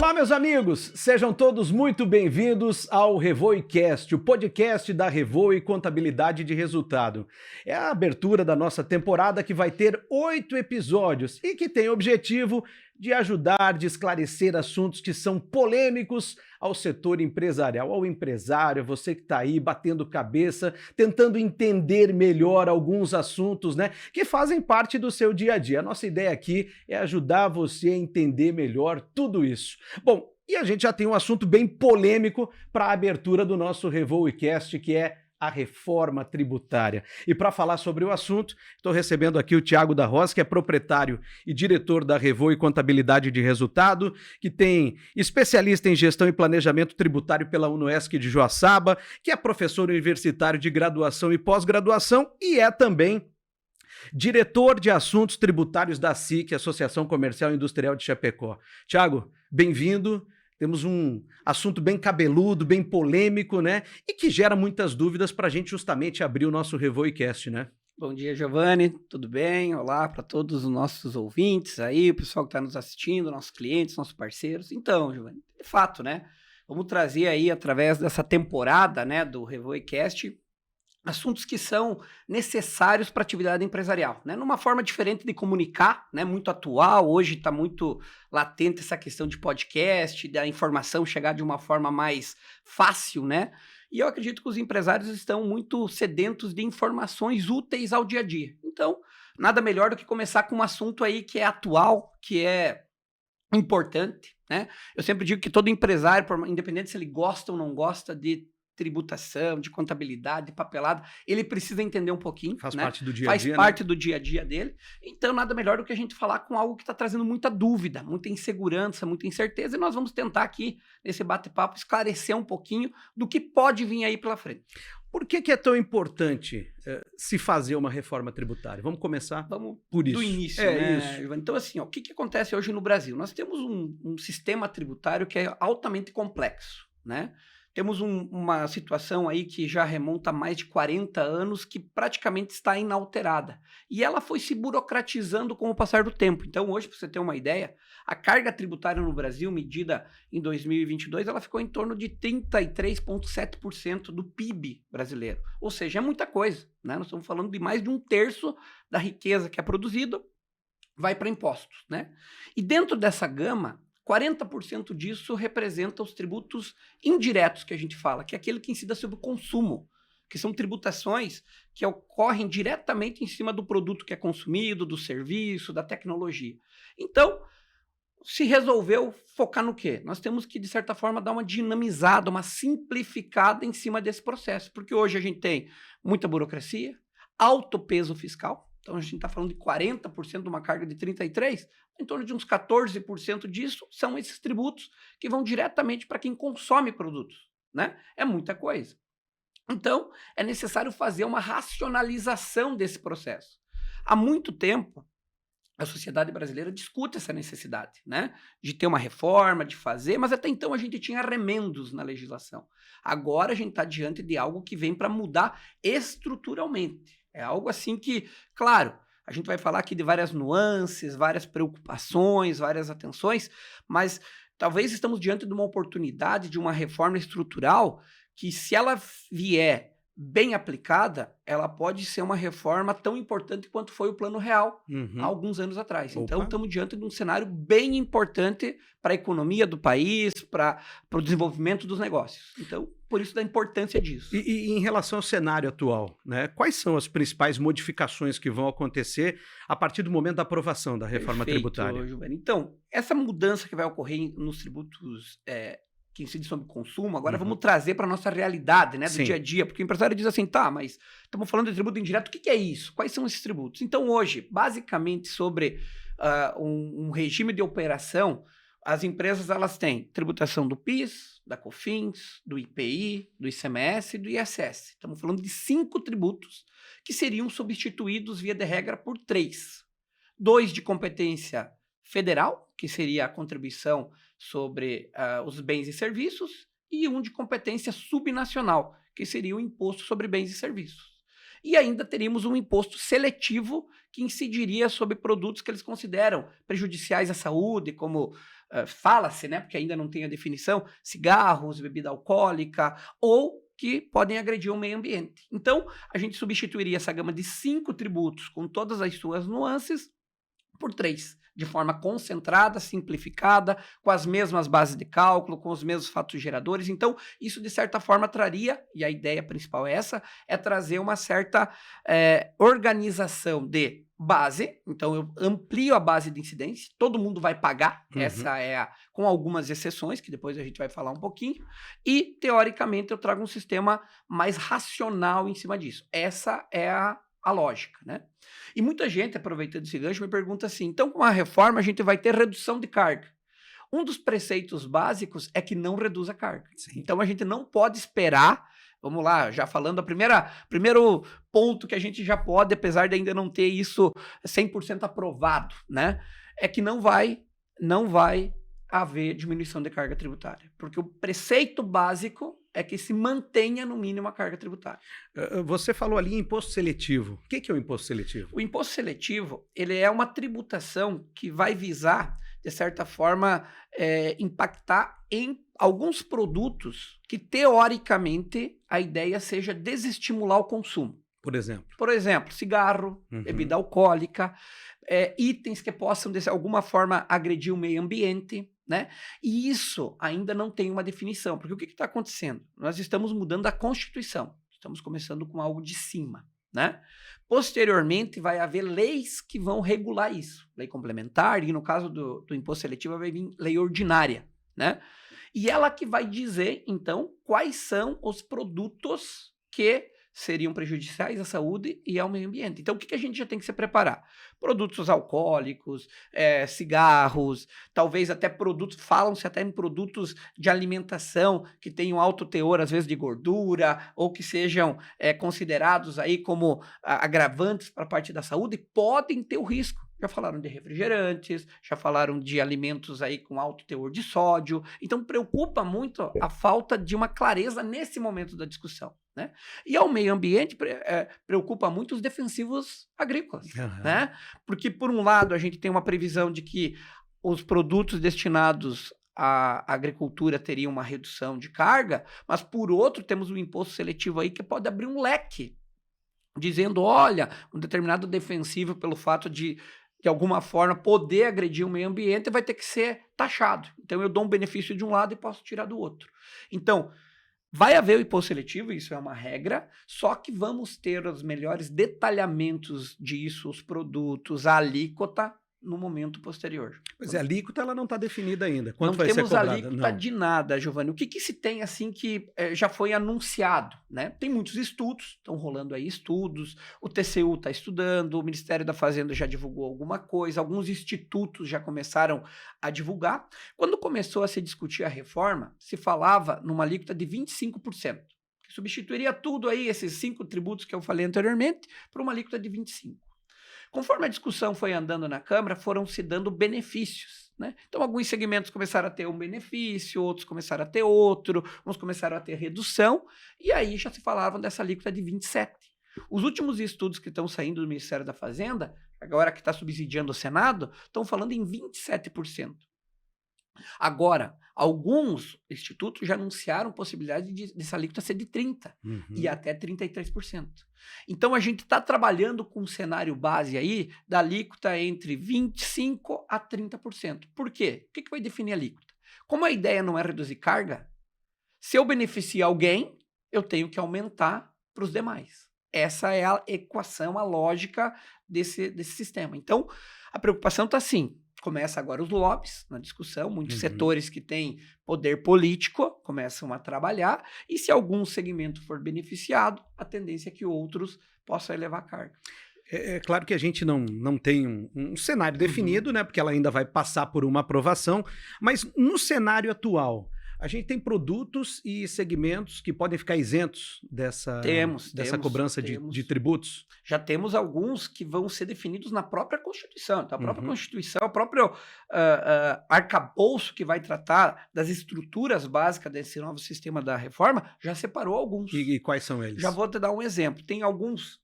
Olá, meus amigos! Sejam todos muito bem-vindos ao RevoeCast, o podcast da Revoe Contabilidade de Resultado. É a abertura da nossa temporada que vai ter 8 episódios e que tem o objetivo de ajudar, de esclarecer assuntos que são polêmicos ao setor empresarial, ao empresário, você que está aí batendo cabeça, tentando entender melhor alguns assuntos, né, que fazem parte do seu dia a dia. A nossa ideia aqui é ajudar você a entender melhor tudo isso. Bom, e a gente já tem um assunto bem polêmico para a abertura do nosso RevoeCast, que é a reforma tributária. E para falar sobre o assunto, estou recebendo aqui o Thiago da Rosa, que é proprietário e diretor da Revoe Contabilidade de Resultado, que tem especialista em gestão e planejamento tributário pela UnoESC de Joaçaba, que é professor universitário de graduação e pós-graduação e é também diretor de assuntos tributários da SIC, Associação Comercial e Industrial de Chapecó. Thiago, bem-vindo. Temos um assunto bem cabeludo, bem polêmico, né? E que gera muitas dúvidas para a gente justamente abrir o nosso RevoeCast, né? Bom dia, Giovanni. Tudo bem? Olá para todos os nossos ouvintes aí, o pessoal que está nos assistindo, nossos clientes, nossos parceiros. Então, Giovanni, de fato, né? Vamos trazer aí, através dessa temporada, né, do RevoeCast, assuntos que são necessários para a atividade empresarial, né? Numa forma diferente de comunicar, né? Muito atual, hoje está muito latente essa questão de podcast, da informação chegar de uma forma mais fácil, né? E eu acredito que os empresários estão muito sedentos de informações úteis ao dia a dia. Então, nada melhor do que começar com um assunto aí que é atual, que é importante, né? Eu sempre digo que todo empresário, independente se ele gosta ou não gosta de tributação, de contabilidade, de papelada, ele precisa entender um pouquinho. Faz né? parte do dia a dia, Faz parte do dia a dia dele. Então, nada melhor do que a gente falar com algo que está trazendo muita dúvida, muita insegurança, muita incerteza, e nós vamos tentar aqui, nesse bate-papo, esclarecer um pouquinho do que pode vir aí pela frente. Por que é tão importante se fazer uma reforma tributária? Vamos começar por isso. Do início, né, Ivan? Então, assim, ó, o que acontece hoje no Brasil? Nós temos um sistema tributário que é altamente complexo, né? Temos uma situação aí que já remonta a mais de 40 anos que praticamente está inalterada. E ela foi se burocratizando com o passar do tempo. Então, hoje, para você ter uma ideia, a carga tributária no Brasil, medida em 2022, ela ficou em torno de 33,7% do PIB brasileiro. Ou seja, é muita coisa, né? Nós estamos falando de mais de 1/3 da riqueza que é produzida vai para impostos, né? E dentro dessa gama, 40% disso representa os tributos indiretos que a gente fala, que é aquele que incide sobre o consumo, que são tributações que ocorrem diretamente em cima do produto que é consumido, do serviço, da tecnologia. Então, se resolveu focar no quê? Nós temos que, de certa forma, dar uma dinamizada, uma simplificada em cima desse processo, porque hoje a gente tem muita burocracia, alto peso fiscal. Então, a gente está falando de 40% de uma carga de 33%, em torno de uns 14% disso são esses tributos que vão diretamente para quem consome produtos, né? É muita coisa. Então, é necessário fazer uma racionalização desse processo. Há muito tempo, a sociedade brasileira discute essa necessidade, né? De ter uma reforma, de fazer, mas até então a gente tinha remendos na legislação. Agora a gente está diante de algo que vem para mudar estruturalmente. É algo assim que, claro, a gente vai falar aqui de várias nuances, várias preocupações, várias atenções, mas talvez estamos diante de uma oportunidade de uma reforma estrutural que, se ela vier bem aplicada, ela pode ser uma reforma tão importante quanto foi o Plano Real há alguns anos atrás. Então, estamos diante de um cenário bem importante para a economia do país, para o desenvolvimento dos negócios. Então, por isso da importância disso. E em relação ao cenário atual, né? Quais são as principais modificações que vão acontecer a partir do momento da aprovação da reforma tributária? Giovanni. Então, essa mudança que vai ocorrer nos tributos que incide sobre consumo, agora vamos trazer para a nossa realidade, né, do dia a dia, porque o empresário diz assim, tá, mas estamos falando de tributo indireto, o que é isso? Quais são esses tributos? Então, hoje, basicamente, sobre um regime de operação, as empresas elas têm tributação do PIS, da COFINS, do IPI, do ICMS e do ISS. Estamos falando de 5 tributos que seriam substituídos, via de regra, por 3. 2 de competência federal, que seria a contribuição sobre os bens e serviços, e 1 de competência subnacional, que seria o imposto sobre bens e serviços. E ainda teríamos um imposto seletivo que incidiria sobre produtos que eles consideram prejudiciais à saúde, como fala-se, né, porque ainda não tem a definição, cigarros, bebida alcoólica, ou que podem agredir o meio ambiente. Então, a gente substituiria essa gama de 5 tributos com todas as suas nuances por 3, de forma concentrada, simplificada, com as mesmas bases de cálculo, com os mesmos fatos geradores. Então, isso de certa forma traria, e a ideia principal é essa, é trazer uma certa organização de base. Então, eu amplio a base de incidência, todo mundo vai pagar, essa é com algumas exceções, que depois a gente vai falar um pouquinho, e, teoricamente, eu trago um sistema mais racional em cima disso. Essa é a lógica, né? E muita gente, aproveitando esse gancho, me pergunta assim, então com a reforma a gente vai ter redução de carga. Um dos preceitos básicos é que não reduz a carga. Sim. Então a gente não pode esperar, vamos lá, já falando primeiro ponto que a gente já pode, apesar de ainda não ter isso 100% aprovado, né? É que não vai haver diminuição de carga tributária. Porque o preceito básico é que se mantenha no mínimo a carga tributária. Você falou ali em imposto seletivo. O que é o imposto seletivo? O imposto seletivo, ele é uma tributação que vai visar, de certa forma, impactar em alguns produtos que, teoricamente, a ideia seja desestimular o consumo. Por exemplo? Por exemplo, cigarro, bebida alcoólica, itens que possam, de alguma forma, agredir o meio ambiente, né? E isso ainda não tem uma definição, porque o que está acontecendo? Nós estamos mudando a Constituição, estamos começando com algo de cima, né? Posteriormente, vai haver leis que vão regular isso, lei complementar, e no caso do imposto seletivo vai vir lei ordinária, né? E ela que vai dizer, então, quais são os produtos que seriam prejudiciais à saúde e ao meio ambiente. Então, o que a gente já tem que se preparar? Produtos alcoólicos, cigarros, talvez até produtos, falam-se até em produtos de alimentação que tenham alto teor, às vezes, de gordura, ou que sejam considerados aí como agravantes para a parte da saúde, podem ter o risco. Já falaram de refrigerantes, já falaram de alimentos aí com alto teor de sódio. Então, preocupa muito a falta de uma clareza nesse momento da discussão, né? E ao meio ambiente preocupa muito os defensivos agrícolas, né? Porque, por um lado, a gente tem uma previsão de que os produtos destinados à agricultura teriam uma redução de carga, mas, por outro, temos um imposto seletivo aí que pode abrir um leque, dizendo, olha, um determinado defensivo pelo fato de alguma forma, poder agredir o meio ambiente vai ter que ser taxado. Então, eu dou um benefício de um lado e posso tirar do outro. Então, vai haver o imposto seletivo, isso é uma regra, só que vamos ter os melhores detalhamentos disso, os produtos, a alíquota, no momento posterior. Pois é, a alíquota ela não está definida ainda. Quanto vai ser cobrada? Não temos alíquota de nada, Giovanni. O que se tem assim que já foi anunciado, né? Tem muitos estudos, estão rolando aí estudos, o TCU está estudando, o Ministério da Fazenda já divulgou alguma coisa, alguns institutos já começaram a divulgar. Quando começou a se discutir a reforma, se falava numa alíquota de 25%, que substituiria tudo aí, esses 5 tributos que eu falei anteriormente, por uma alíquota de 25%. Conforme a discussão foi andando na Câmara, foram se dando benefícios, né? Então, alguns segmentos começaram a ter um benefício, outros começaram a ter outro, uns começaram a ter redução, e aí já se falavam dessa alíquota de 27%. Os últimos estudos que estão saindo do Ministério da Fazenda, agora que está subsidiando o Senado, estão falando em 27%. Agora, alguns institutos já anunciaram possibilidade dessa alíquota ser de 30% e até 33%. Então, a gente está trabalhando com um cenário base aí da alíquota entre 25% a 30%. Por quê? O que vai definir a alíquota? Como a ideia não é reduzir carga, se eu beneficiar alguém, eu tenho que aumentar para os demais. Essa é a equação, a lógica desse sistema. Então, a preocupação está assim. Começa agora os lobbies na discussão, muitos setores que têm poder político começam a trabalhar, e se algum segmento for beneficiado, a tendência é que outros possam elevar a carga. É claro que a gente não tem um cenário definido, né? Porque ela ainda vai passar por uma aprovação, mas no cenário atual, a gente tem produtos e segmentos que podem ficar isentos dessa cobrança de tributos? Já temos alguns que vão ser definidos na própria Constituição. Então, a própria Constituição, o próprio arcabouço que vai tratar das estruturas básicas desse novo sistema da reforma, já separou alguns. E quais são eles? Já vou te dar um exemplo. Tem alguns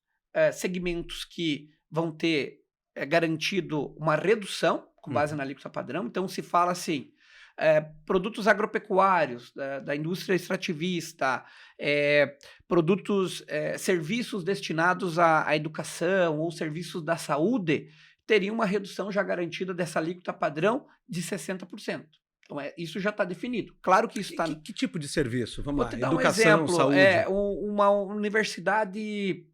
segmentos que vão ter garantido uma redução com base na alíquota padrão. Então, se fala assim, produtos agropecuários, da indústria extrativista, serviços destinados à educação ou serviços da saúde, teriam uma redução já garantida dessa alíquota padrão de 60%. Então, isso já está definido. Claro que isso está... Que tipo de serviço? Vamos Vou lá, te dar educação, um exemplo. saúde. Uma universidade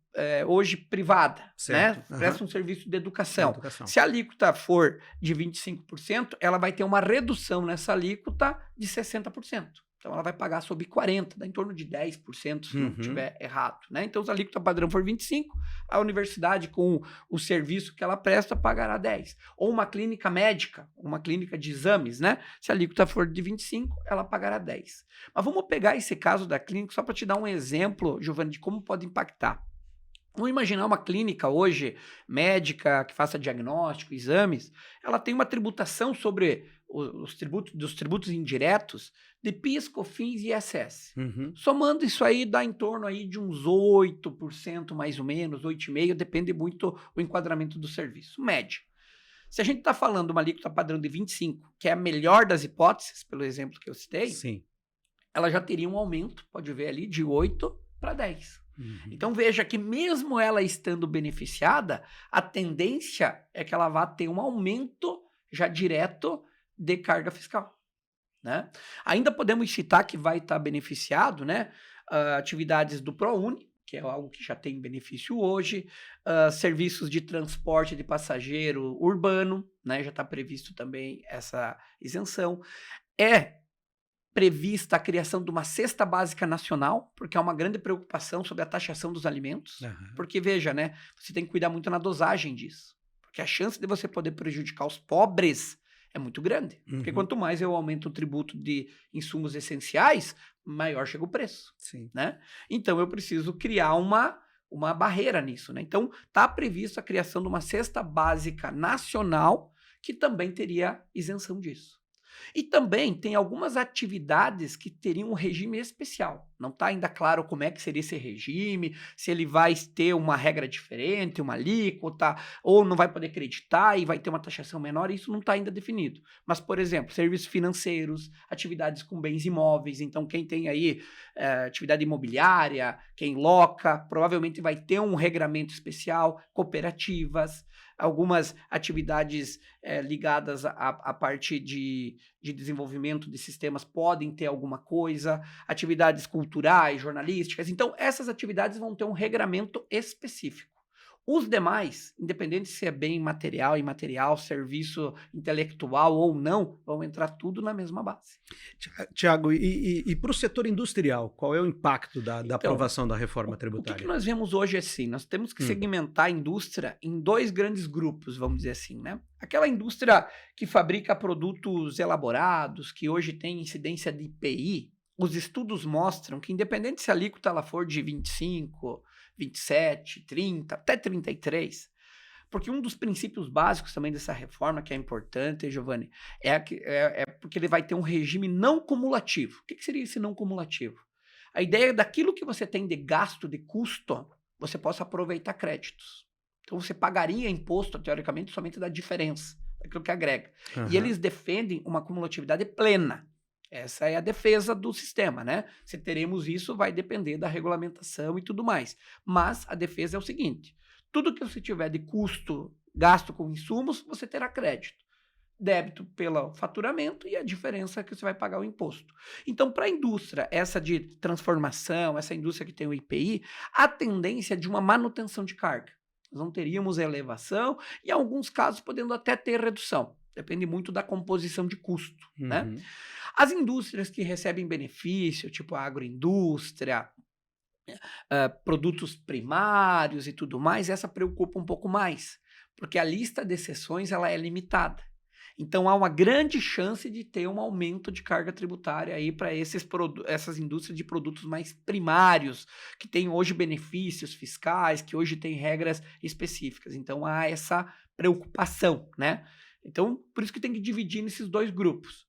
hoje privada, Certo. né? Presta um serviço de educação. Educação. Se a alíquota for de 25%, ela vai ter uma redução nessa alíquota de 60%. Então, ela vai pagar sobre 40%, dá em torno de 10%, se não estiver errado, né? Então, se a alíquota padrão for 25%, a universidade, com o serviço que ela presta, pagará 10%. Ou uma clínica médica, uma clínica de exames, né? Se a alíquota for de 25%, ela pagará 10%. Mas vamos pegar esse caso da clínica só para te dar um exemplo, Giovanni, de como pode impactar. Vamos imaginar uma clínica hoje, médica, que faça diagnóstico, exames, ela tem uma tributação sobre os tributos indiretos de PIS, COFINS e ISS. Somando isso aí, dá em torno aí de uns 8%, mais ou menos, 8,5%, depende muito do enquadramento do serviço. Média. Se a gente está falando de uma alíquota padrão de 25%, que é a melhor das hipóteses, pelo exemplo que eu citei, sim, ela já teria um aumento, pode ver ali, de 8% para 10%. Então veja que mesmo ela estando beneficiada, a tendência é que ela vá ter um aumento já direto de carga fiscal, né? Ainda podemos citar que vai estar beneficiado, né, atividades do ProUni, que é algo que já tem benefício hoje, serviços de transporte de passageiro urbano, né, já está previsto também essa isenção. Prevista a criação de uma cesta básica nacional, porque há uma grande preocupação sobre a taxação dos alimentos, porque veja, né, você tem que cuidar muito na dosagem disso, porque a chance de você poder prejudicar os pobres é muito grande, porque quanto mais eu aumento o tributo de insumos essenciais, maior chega o preço, né? Então eu preciso criar uma barreira nisso, né? Então está prevista a criação de uma cesta básica nacional que também teria isenção disso. E também tem algumas atividades que teriam um regime especial. Não está ainda claro como é que seria esse regime, se ele vai ter uma regra diferente, uma alíquota, ou não vai poder creditar e vai ter uma taxação menor, isso não está ainda definido. Mas, por exemplo, serviços financeiros, atividades com bens imóveis, então quem tem aí atividade imobiliária, quem loca, provavelmente vai ter um regramento especial, cooperativas, algumas atividades ligadas à parte de desenvolvimento de sistemas podem ter alguma coisa, atividades culturais, jornalísticas. Então, essas atividades vão ter um regramento específico. Os demais, independente se é bem material, imaterial, serviço intelectual ou não, vão entrar tudo na mesma base. Tiago, e para o setor industrial, qual é o impacto da aprovação da reforma tributária? O que nós vemos hoje é assim, nós temos que segmentar a indústria em dois grandes grupos, vamos dizer assim, né? Aquela indústria que fabrica produtos elaborados, que hoje tem incidência de IPI, os estudos mostram que independente se a alíquota ela for de 25%, 27%, 30%, até 33%, porque um dos princípios básicos também dessa reforma, que é importante, Giovanni, é porque ele vai ter um regime não cumulativo. O que seria esse não cumulativo? A ideia é daquilo que você tem de gasto, de custo, você possa aproveitar créditos. Então você pagaria imposto, teoricamente, somente da diferença, daquilo que agrega. E eles defendem uma cumulatividade plena. Essa é a defesa do sistema, né? Se teremos isso, vai depender da regulamentação e tudo mais. Mas a defesa é o seguinte: tudo que você tiver de custo, gasto com insumos, você terá crédito. Débito pelo faturamento e a diferença é que você vai pagar o imposto. Então, para a indústria, essa de transformação, essa indústria que tem o IPI, a tendência é de uma manutenção de carga. Nós não teríamos elevação e, em alguns casos, podendo até ter redução. Depende muito da composição de custo, né? As indústrias que recebem benefício, tipo a agroindústria, produtos primários e tudo mais, essa preocupa um pouco mais, porque a lista de exceções ela é limitada. Então há uma grande chance de ter um aumento de carga tributária aí para essas indústrias de produtos mais primários, que têm hoje benefícios fiscais, que hoje têm regras específicas. Então há essa preocupação, né? Então, por isso que tem que dividir nesses dois grupos.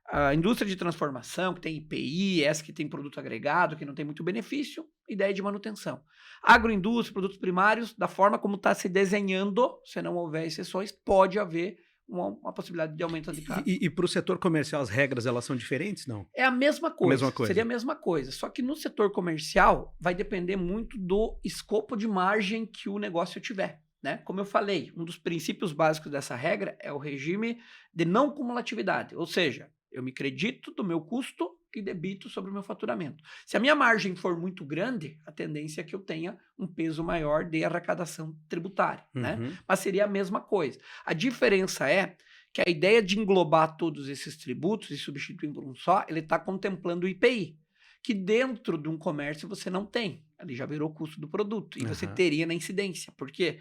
A indústria de transformação, que tem IPI, essa que tem produto agregado, que não tem muito benefício, ideia de manutenção. Agroindústria, produtos primários, da forma como está se desenhando, se não houver exceções, pode haver uma possibilidade de aumento de carga. E para o setor comercial, as regras elas são diferentes, não? É a mesma coisa. Mesma coisa. Seria a mesma coisa. Só que no setor comercial vai depender muito do escopo de margem que o negócio tiver. Né? Como eu falei, um dos princípios básicos dessa regra é o regime de não cumulatividade. Ou seja, eu me credito do meu custo e debito sobre o meu faturamento. Se a minha margem for muito grande, a tendência é que eu tenha um peso maior de arrecadação tributária. Né? Mas seria a mesma coisa. A diferença é que a ideia de englobar todos esses tributos e substituir por um só, ele está contemplando o IPI, que dentro de um comércio você não tem. Ali já virou custo do produto. E você teria na incidência. Porque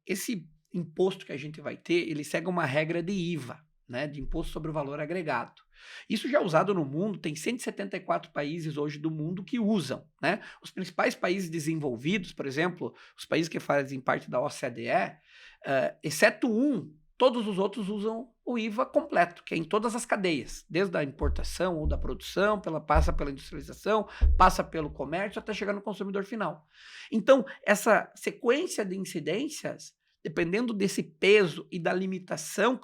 esse imposto que a gente vai ter, ele segue uma regra de IVA, né, de Imposto sobre o Valor Agregado. Isso já é usado no mundo, tem 174 países hoje do mundo que usam. Né? Os principais países desenvolvidos, por exemplo, os países que fazem parte da OCDE, exceto todos os outros usam o IVA completo, que é em todas as cadeias, desde a importação ou da produção, passa pela industrialização, passa pelo comércio até chegar no consumidor final. Então, essa sequência de incidências, dependendo desse peso e da limitação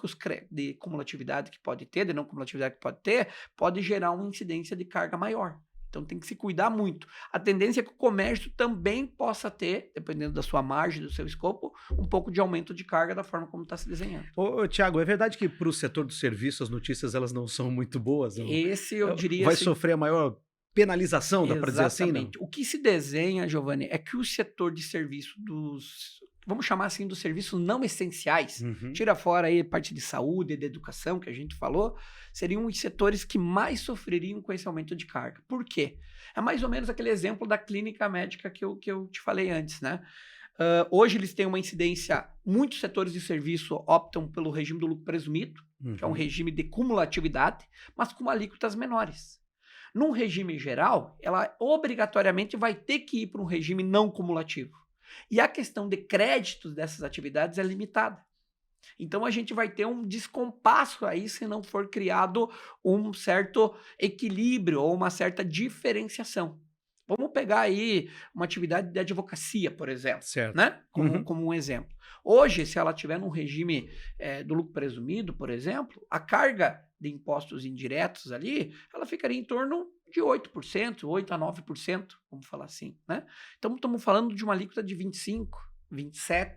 de cumulatividade que pode ter, de não cumulatividade que pode ter, pode gerar uma incidência de carga maior. Então tem que se cuidar muito. A tendência é que o comércio também possa ter, dependendo da sua margem, do seu escopo, um pouco de aumento de carga da forma como está se desenhando. Ô, Thiago, é verdade que para o setor do serviço as notícias elas não são muito boas? Não? Esse eu diria vai assim, sofrer a maior penalização, dá para dizer assim? Não? O que se desenha, Giovanni, é que o setor de serviço vamos chamar assim, dos serviços não essenciais, tira fora aí parte de saúde e de educação que a gente falou, seriam os setores que mais sofreriam com esse aumento de carga. Por quê? É mais ou menos aquele exemplo da clínica médica que eu te falei antes, né? Hoje eles têm uma incidência, muitos setores de serviço optam pelo regime do lucro presumido, que é um regime de cumulatividade, mas com alíquotas menores. Num regime geral, ela obrigatoriamente vai ter que ir para um regime não cumulativo. E a questão de créditos dessas atividades é limitada. Então a gente vai ter um descompasso aí se não for criado um certo equilíbrio ou uma certa diferenciação. Vamos pegar aí uma atividade de advocacia, por exemplo, né? Como um exemplo. Hoje, se ela tiver num regime do lucro presumido, por exemplo, a carga de impostos indiretos ali, ela ficaria em torno de 8%, 8% a 9%, vamos falar assim, né? Então, estamos falando de uma alíquota de 25%, 27%.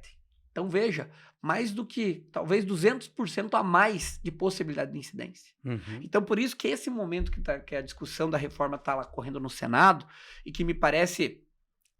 Então, veja, mais do que, talvez, 200% a mais de possibilidade de incidência. Então, por isso que esse momento que a discussão da reforma está lá correndo no Senado, e que me parece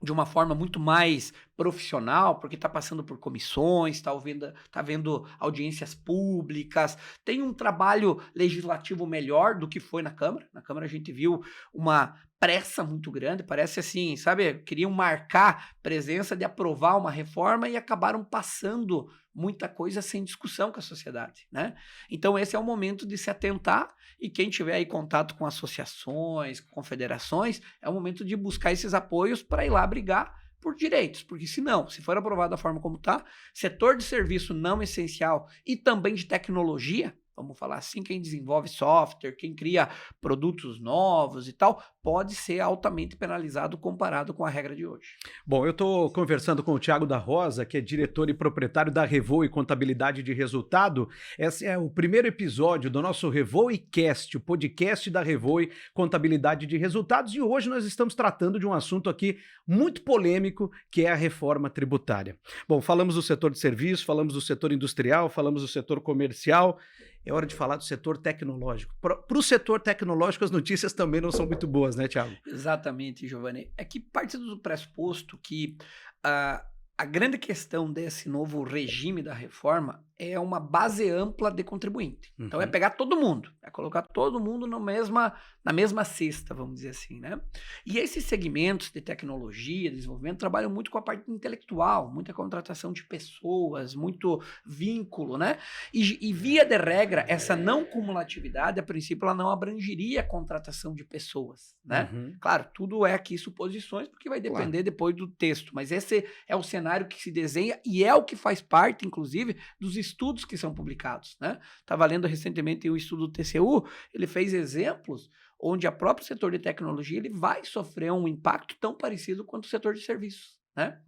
de uma forma muito mais profissional, porque está passando por comissões, está vendo audiências públicas, tem um trabalho legislativo melhor do que foi na Câmara. Na Câmara a gente viu uma pressa muito grande, parece assim, sabe, queriam marcar presença de aprovar uma reforma e acabaram passando muita coisa sem discussão com a sociedade, né? Então esse é o momento de se atentar, e quem tiver aí contato com associações, com confederações, é o momento de buscar esses apoios para ir lá brigar por direitos, porque se for aprovado da forma como está, setor de serviço não essencial e também de tecnologia, vamos falar assim, quem desenvolve software, quem cria produtos novos e tal, pode ser altamente penalizado comparado com a regra de hoje. Bom, eu estou conversando com o Thiago da Rosa, que é diretor e proprietário da Revoe Contabilidade de Resultado. Esse é o primeiro episódio do nosso RevoeCast, o podcast da Revoe Contabilidade de Resultados, e hoje nós estamos tratando de um assunto aqui muito polêmico, que é a reforma tributária. Bom, falamos do setor de serviço, falamos do setor industrial, falamos do setor comercial. É hora de falar do setor tecnológico. Para o setor tecnológico, as notícias também não são muito boas, né, Thiago? Exatamente, Giovanni. É que parte do pressuposto que a grande questão desse novo regime da reforma é uma base ampla de contribuinte. Então é pegar todo mundo, é colocar todo mundo na mesma cesta, vamos dizer assim, né? E esses segmentos de tecnologia, desenvolvimento, trabalham muito com a parte intelectual, muita contratação de pessoas, muito vínculo, né? E via de regra, essa não cumulatividade, a princípio, ela não abrangeria a contratação de pessoas, né? Claro, tudo é aqui suposições, porque vai depender depois do texto, mas esse é o cenário que se desenha e é o que faz parte, inclusive, dos estudos que são publicados, né? Estava lendo recentemente um estudo do TCU, ele fez exemplos onde o próprio setor de tecnologia ele vai sofrer um impacto tão parecido quanto o setor de serviços, né?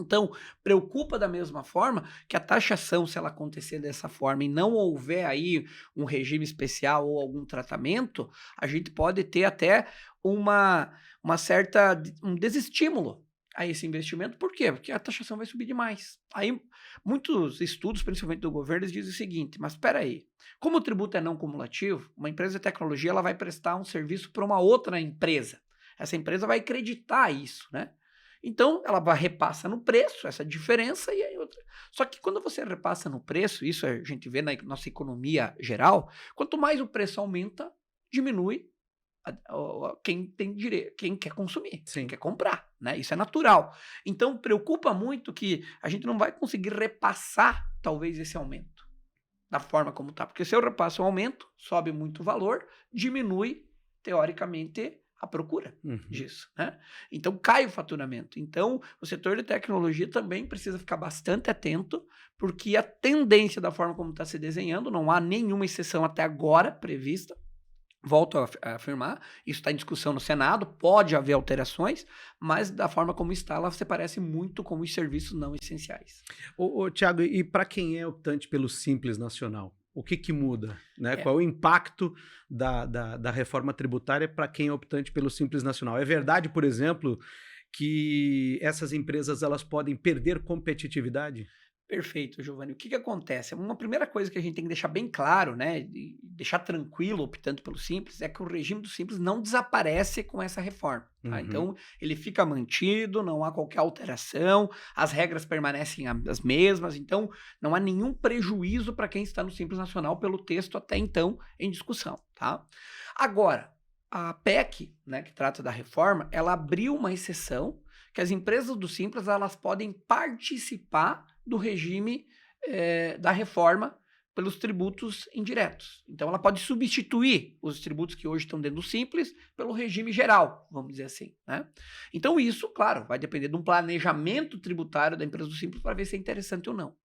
Então, preocupa da mesma forma que a taxação, se ela acontecer dessa forma e não houver aí um regime especial ou algum tratamento, a gente pode ter até um desestímulo a esse investimento. Por quê? Porque a taxação vai subir demais. Aí, muitos estudos, principalmente do governo, eles dizem o seguinte, mas espera aí, como o tributo é não cumulativo, uma empresa de tecnologia ela vai prestar um serviço para uma outra empresa. Essa empresa vai acreditar isso, né? Então, ela repassa no preço, essa diferença, e aí outra. Só que quando você repassa no preço, isso a gente vê na nossa economia geral, quanto mais o preço aumenta, diminui quem tem direito, quem quer consumir, quem quer comprar, né? Isso é natural. Então, preocupa muito que a gente não vai conseguir repassar, talvez, esse aumento da forma como está. Porque se eu repasso o aumento, sobe muito o valor, diminui, teoricamente, a procura disso, né? Então cai o faturamento. Então o setor de tecnologia também precisa ficar bastante atento, porque a tendência da forma como está se desenhando, não há nenhuma exceção até agora prevista, volto a afirmar, isso está em discussão no Senado, pode haver alterações, mas da forma como está, ela se parece muito com os serviços não essenciais. Thiago, e para quem é optante pelo Simples Nacional? O que muda? Né? Qual é o impacto da reforma tributária para quem é optante pelo Simples Nacional? É verdade, por exemplo, que essas empresas elas podem perder competitividade? Perfeito, Giovanni. O que acontece? Uma primeira coisa que a gente tem que deixar bem claro, né, e deixar tranquilo optando pelo Simples, é que o regime do Simples não desaparece com essa reforma. Tá? Então, ele fica mantido, não há qualquer alteração, as regras permanecem as mesmas, então não há nenhum prejuízo para quem está no Simples Nacional pelo texto até então em discussão. Tá? Agora, a PEC, né, que trata da reforma, ela abriu uma exceção que as empresas do Simples elas podem participar do regime da reforma pelos tributos indiretos. Então, ela pode substituir os tributos que hoje estão dentro do Simples pelo regime geral, vamos dizer assim, né? Então, isso, claro, vai depender de um planejamento tributário da empresa do Simples para ver se é interessante ou não.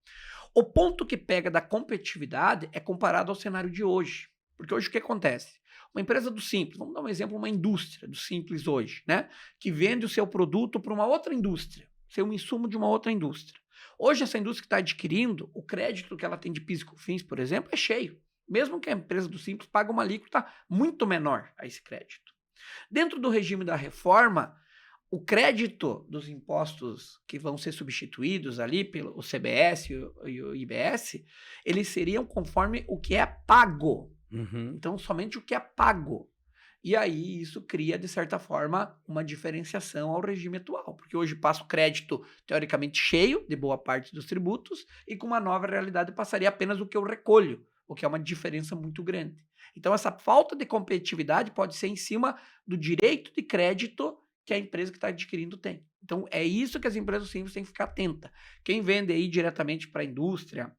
O ponto que pega da competitividade é comparado ao cenário de hoje. Porque hoje o que acontece? Uma empresa do Simples, vamos dar um exemplo, uma indústria do Simples hoje, né? Que vende o seu produto para uma outra indústria, ser um insumo de uma outra indústria. Hoje, essa indústria que está adquirindo, o crédito que ela tem de PIS e COFINS, por exemplo, é cheio. Mesmo que a empresa do Simples pague uma alíquota muito menor a esse crédito. Dentro do regime da reforma, o crédito dos impostos que vão ser substituídos ali pelo CBS e o IBS, eles seriam conforme o que é pago. Então, somente o que é pago. E aí isso cria, de certa forma, uma diferenciação ao regime atual, porque hoje passa o crédito teoricamente cheio de boa parte dos tributos e com uma nova realidade passaria apenas o que eu recolho, o que é uma diferença muito grande. Então essa falta de competitividade pode ser em cima do direito de crédito que a empresa que está adquirindo tem. Então é isso que as empresas simples têm que ficar atenta. Quem vende aí diretamente para a indústria,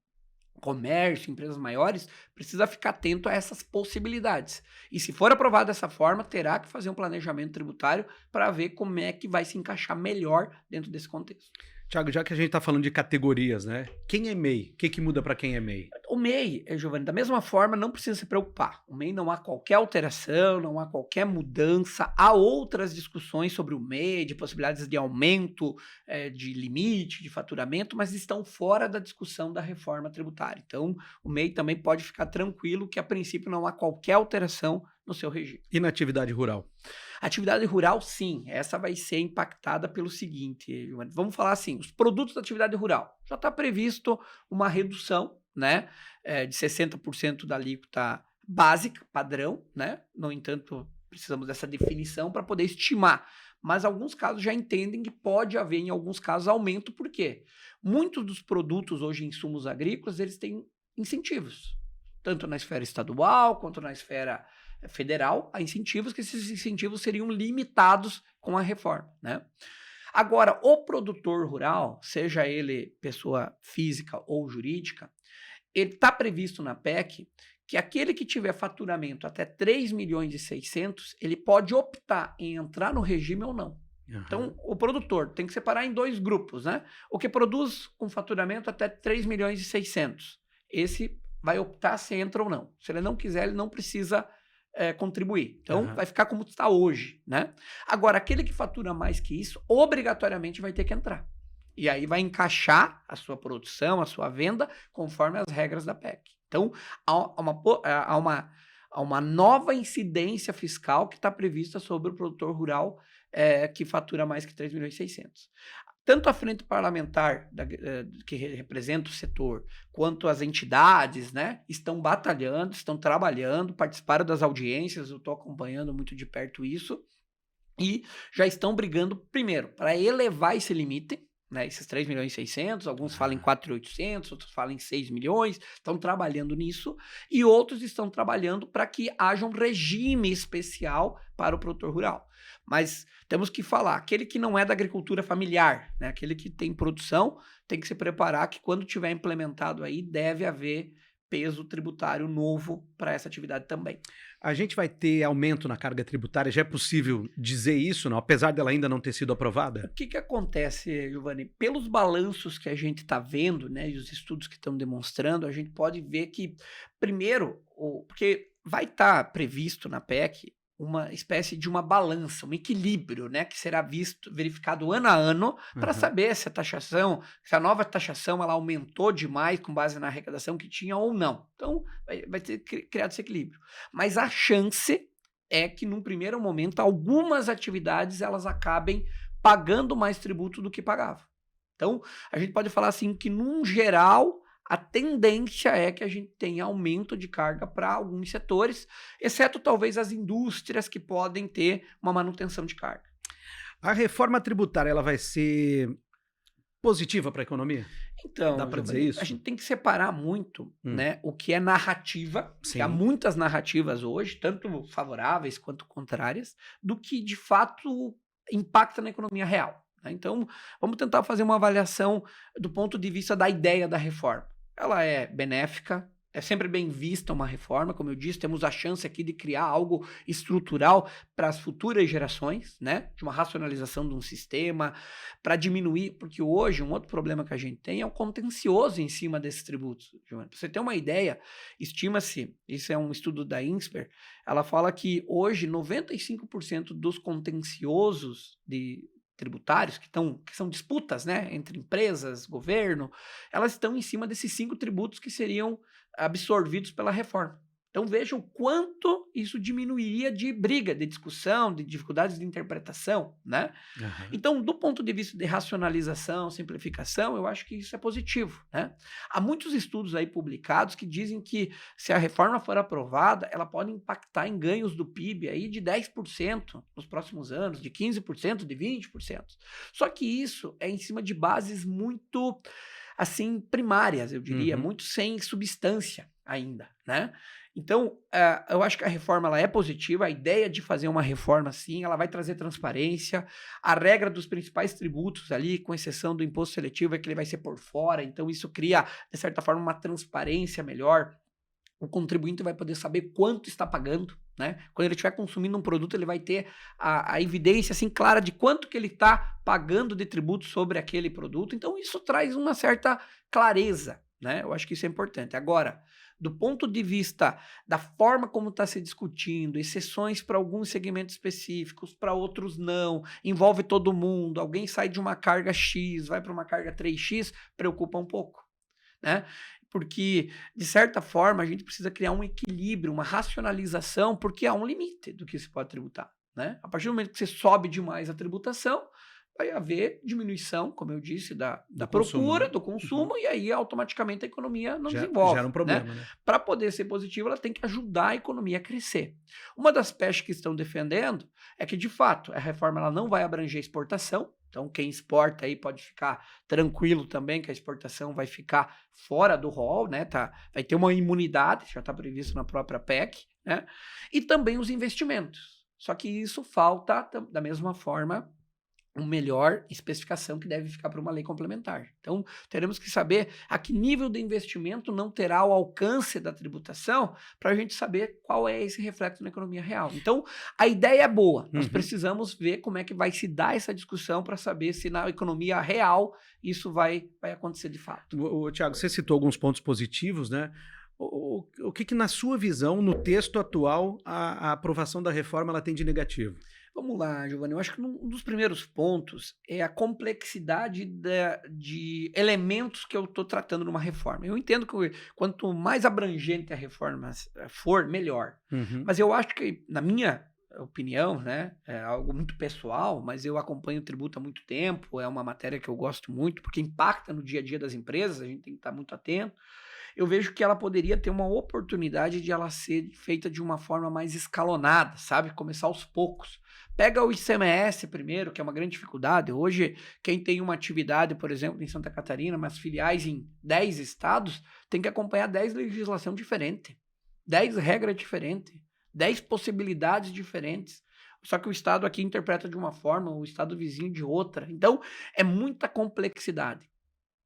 comércio, empresas maiores, precisa ficar atento a essas possibilidades. E se for aprovado dessa forma, terá que fazer um planejamento tributário para ver como é que vai se encaixar melhor dentro desse contexto. Thiago, já que a gente está falando de categorias, né? Quem é MEI? O que muda para quem é MEI? O MEI, Giovanni, da mesma forma, não precisa se preocupar. O MEI não há qualquer alteração, não há qualquer mudança. Há outras discussões sobre o MEI, de possibilidades de aumento, de limite, de faturamento, mas estão fora da discussão da reforma tributária. Então, o MEI também pode ficar tranquilo que, a princípio, não há qualquer alteração no seu regime. E na atividade rural? Atividade rural, sim. Essa vai ser impactada pelo seguinte, vamos falar assim, os produtos da atividade rural. Já está previsto uma redução, né, de 60% da alíquota básica, padrão, né? No entanto, precisamos dessa definição para poder estimar. Mas alguns casos já entendem que pode haver, em alguns casos, aumento. Por quê? Muitos dos produtos hoje, insumos agrícolas, eles têm incentivos. Tanto na esfera estadual, quanto na esfera federal, há incentivos, que esses incentivos seriam limitados com a reforma, né? Agora, o produtor rural, seja ele pessoa física ou jurídica, ele está previsto na PEC que aquele que tiver faturamento até 3 milhões e 600, ele pode optar em entrar no regime ou não. Então, o produtor tem que separar em dois grupos, né? O que produz com faturamento até 3 milhões e 600, esse vai optar se entra ou não. Se ele não quiser, ele não precisa contribuir. Então, vai ficar como está hoje, né? Agora, aquele que fatura mais que isso, obrigatoriamente vai ter que entrar. E aí vai encaixar a sua produção, a sua venda, conforme as regras da PEC. Então, há uma nova incidência fiscal que está prevista sobre o produtor rural que fatura mais que 3.600.000. Tanto a frente parlamentar que representa o setor, quanto as entidades, né, estão batalhando, estão trabalhando, participaram das audiências, eu estou acompanhando muito de perto isso, e já estão brigando, primeiro, para elevar esse limite, né, esses 3.600.000, alguns falam em 4.800.000, outros falam em 6 milhões, estão trabalhando nisso, e outros estão trabalhando para que haja um regime especial para o produtor rural. Mas temos que falar, aquele que não é da agricultura familiar, né, aquele que tem produção, tem que se preparar que quando tiver implementado aí, deve haver peso tributário novo para essa atividade também. A gente vai ter aumento na carga tributária? Já é possível dizer isso, não? Apesar dela ainda não ter sido aprovada? O que acontece, Giovanni? Pelos balanços que a gente está vendo, né, e os estudos que estão demonstrando, a gente pode ver que, primeiro, porque vai estar previsto na PEC uma espécie de uma balança, um equilíbrio, né, que será verificado ano a ano para saber se a nova taxação ela aumentou demais com base na arrecadação que tinha ou não. Então, vai ter criado esse equilíbrio. Mas a chance é que, num primeiro momento, algumas atividades elas acabem pagando mais tributo do que pagavam. Então, a gente pode falar assim que, num geral, a tendência é que a gente tenha aumento de carga para alguns setores, exceto talvez as indústrias que podem ter uma manutenção de carga. A reforma tributária ela vai ser positiva para a economia? Então, dá para dizer isso? A gente tem que separar muito, né, o que é narrativa, que há muitas narrativas hoje, tanto favoráveis quanto contrárias, do que de fato impacta na economia real. Né? Então, vamos tentar fazer uma avaliação do ponto de vista da ideia da reforma. Ela é benéfica, é sempre bem vista uma reforma, como eu disse, temos a chance aqui de criar algo estrutural para as futuras gerações, né? De uma racionalização de um sistema, para diminuir, porque hoje um outro problema que a gente tem é o contencioso em cima desses tributos. Para você ter uma ideia, estima-se, isso é um estudo da INSPER, ela fala que hoje 95% dos contenciosos tributários, que são disputas, né, entre empresas, governo, elas estão em cima desses 5 tributos que seriam absorvidos pela reforma. Então vejam quanto isso diminuiria de briga, de discussão, de dificuldades de interpretação, né? Então, do ponto de vista de racionalização, simplificação, eu acho que isso é positivo, né? Há muitos estudos aí publicados que dizem que se a reforma for aprovada, ela pode impactar em ganhos do PIB aí de 10% nos próximos anos, de 15%, de 20%. Só que isso é em cima de bases muito, assim, primárias, eu diria, muito sem substância ainda, né? Então, eu acho que a reforma ela é positiva, a ideia de fazer uma reforma assim, ela vai trazer transparência, a regra dos principais tributos ali, com exceção do imposto seletivo, é que ele vai ser por fora, então isso cria, de certa forma, uma transparência melhor, o contribuinte vai poder saber quanto está pagando, né? Quando ele estiver consumindo um produto, ele vai ter a evidência assim clara de quanto que ele está pagando de tributo sobre aquele produto, então isso traz uma certa clareza, né? Eu acho que isso é importante. Agora, do ponto de vista da forma como está se discutindo, exceções para alguns segmentos específicos, para outros não, envolve todo mundo, alguém sai de uma carga X, vai para uma carga 3X, preocupa um pouco, né? Porque, de certa forma, a gente precisa criar um equilíbrio, uma racionalização, porque há um limite do que se pode tributar, né? A partir do momento que você sobe demais a tributação, vai haver diminuição, como eu disse, da procura, do consumo, e aí automaticamente a economia não desenvolve. Gera um problema, né? Para poder ser positiva, ela tem que ajudar a economia a crescer. Uma das pestes que estão defendendo é que, de fato, a reforma ela não vai abranger exportação, então quem exporta aí pode ficar tranquilo também que a exportação vai ficar fora do rol, né? Vai ter uma imunidade, já está previsto na própria PEC, né? E também os investimentos. Só que isso falta, da mesma forma, uma melhor especificação que deve ficar para uma lei complementar. Então, teremos que saber a que nível de investimento não terá o alcance da tributação para a gente saber qual é esse reflexo na economia real. Então, a ideia é boa. Nós precisamos ver como é que vai se dar essa discussão para saber se na economia real isso vai acontecer de fato. Tiago, você citou alguns pontos positivos, né? O que na sua visão, no texto atual, a aprovação da reforma ela tem de negativo? Vamos lá, Giovanni. Eu acho que um dos primeiros pontos é a complexidade de elementos que eu estou tratando numa reforma. Eu entendo que quanto mais abrangente a reforma for, melhor. Uhum. Mas eu acho que, na minha opinião, né, é algo muito pessoal, mas eu acompanho o tributo há muito tempo, é uma matéria que eu gosto muito, porque impacta no dia a dia das empresas, a gente tem que estar muito atento. Eu vejo que ela poderia ter uma oportunidade de ela ser feita de uma forma mais escalonada, sabe? Começar aos poucos. Pega o ICMS primeiro, que é uma grande dificuldade. Hoje, quem tem uma atividade, por exemplo, em Santa Catarina, mas filiais em 10 estados, tem que acompanhar 10 legislação diferente, 10 regras diferentes, 10 possibilidades diferentes. Só que o estado aqui interpreta de uma forma, o estado vizinho de outra. Então, é muita complexidade.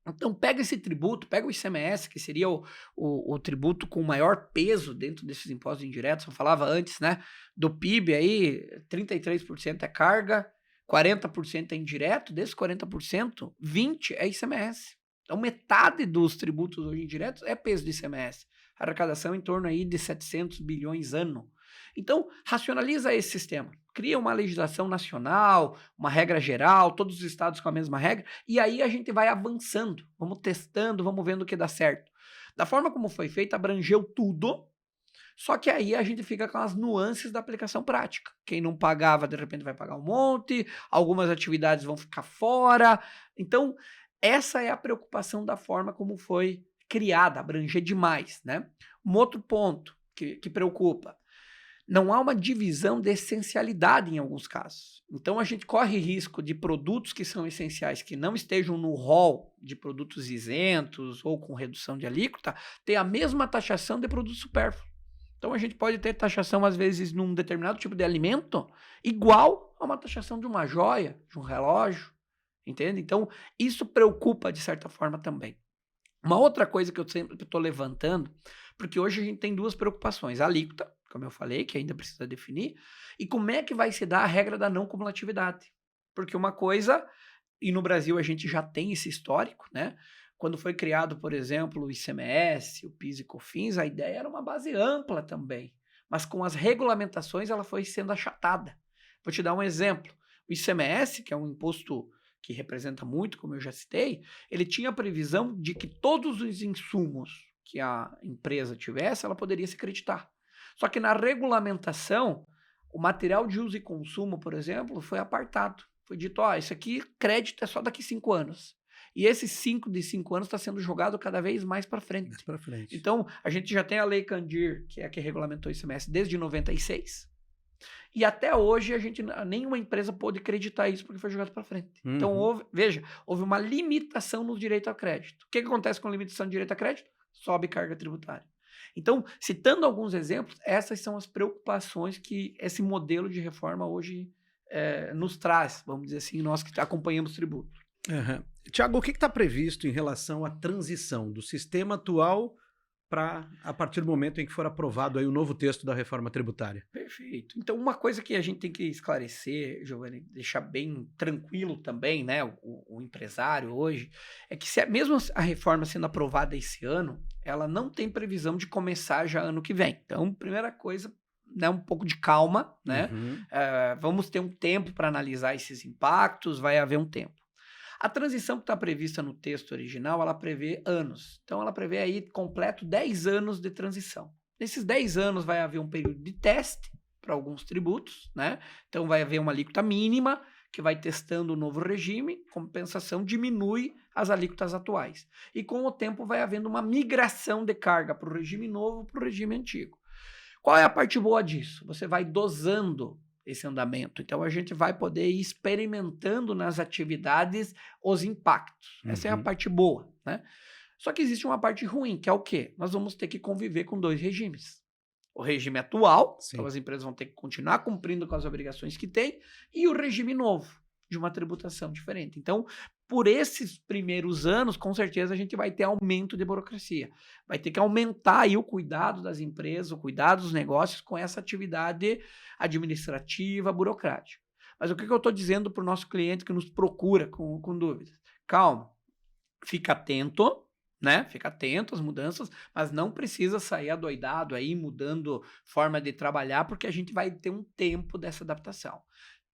Então, pega esse tributo, pega o ICMS, que seria o tributo com maior peso dentro desses impostos indiretos. Eu falava antes, né? Do PIB aí, 33% é carga, 40% é indireto. Desses 40%, 20% é ICMS. Então, metade dos tributos hoje indiretos é peso de ICMS. A arrecadação em torno aí de 700 bilhões ano. Então, racionaliza esse sistema. Cria uma legislação nacional, uma regra geral, todos os estados com a mesma regra, e aí a gente vai avançando, vamos testando, vamos vendo o que dá certo. Da forma como foi feito, abrangeu tudo, só que aí a gente fica com as nuances da aplicação prática. Quem não pagava, de repente vai pagar um monte, algumas atividades vão ficar fora. Então, essa é a preocupação da forma como foi criada, abranger demais, né? Um outro ponto que preocupa, não há uma divisão de essencialidade em alguns casos. Então, a gente corre risco de produtos que são essenciais, que não estejam no rol de produtos isentos ou com redução de alíquota, ter a mesma taxação de produtos supérfluos. Então, a gente pode ter taxação, às vezes, num determinado tipo de alimento, igual a uma taxação de uma joia, de um relógio, entende? Então, isso preocupa, de certa forma, também. Uma outra coisa que eu sempre estou levantando, porque hoje a gente tem duas preocupações. A alíquota, como eu falei, que ainda precisa definir, e como é que vai se dar a regra da não cumulatividade. Porque uma coisa, e no Brasil a gente já tem esse histórico, né? Quando foi criado, por exemplo, o ICMS, o PIS e COFINS, a ideia era uma base ampla também. Mas com as regulamentações ela foi sendo achatada. Vou te dar um exemplo. O ICMS, que é um imposto que representa muito, como eu já citei, ele tinha a previsão de que todos os insumos que a empresa tivesse, ela poderia se creditar. Só que na regulamentação, o material de uso e consumo, por exemplo, foi apartado. Foi dito, isso aqui, crédito é só daqui 5 anos. E esses 5 anos está sendo jogado cada vez mais para frente. Mais para frente. Então, a gente já tem a Lei Candir, que é a que regulamentou o ICMS desde 96. E até hoje, nenhuma empresa pôde creditar isso porque foi jogado para frente. Uhum. Então, houve uma limitação no direito a crédito. O que acontece com limitação de direito a crédito? Sobe carga tributária. Então, citando alguns exemplos, essas são as preocupações que esse modelo de reforma hoje nos traz, vamos dizer assim, nós que acompanhamos o tributo. Uhum. Tiago, o que está previsto em relação à transição do sistema atual para a partir do momento em que for aprovado aí o novo texto da reforma tributária? Perfeito. Então, uma coisa que a gente tem que esclarecer, Giovanni, deixar bem tranquilo também, né, o empresário hoje, é que mesmo a reforma sendo aprovada esse ano, ela não tem previsão de começar já ano que vem. Então, primeira coisa, né, um pouco de calma, né? Uhum. Vamos ter um tempo para analisar esses impactos, vai haver um tempo. A transição que está prevista no texto original, ela prevê anos. Então, ela prevê aí completo 10 anos de transição. Nesses 10 anos vai haver um período de teste para alguns tributos, né? Então, vai haver uma alíquota mínima que vai testando o novo regime, compensação diminui as alíquotas atuais. E com o tempo vai havendo uma migração de carga para o regime novo para o regime antigo. Qual é a parte boa disso? Você vai dosando esse andamento. Então, a gente vai poder ir experimentando nas atividades os impactos. Essa é a parte boa, né? Só que existe uma parte ruim, que é o quê? Nós vamos ter que conviver com 2 regimes. O regime atual, Sim. Então as empresas vão ter que continuar cumprindo com as obrigações que têm, e o regime novo, de uma tributação diferente. Então, por esses primeiros anos, com certeza a gente vai ter aumento de burocracia. Vai ter que aumentar aí o cuidado das empresas, o cuidado dos negócios com essa atividade administrativa, burocrática. Mas o que eu estou dizendo para o nosso cliente que nos procura com dúvidas? Calma, fica atento, né? Fica atento às mudanças, mas não precisa sair adoidado aí, mudando forma de trabalhar, porque a gente vai ter um tempo dessa adaptação.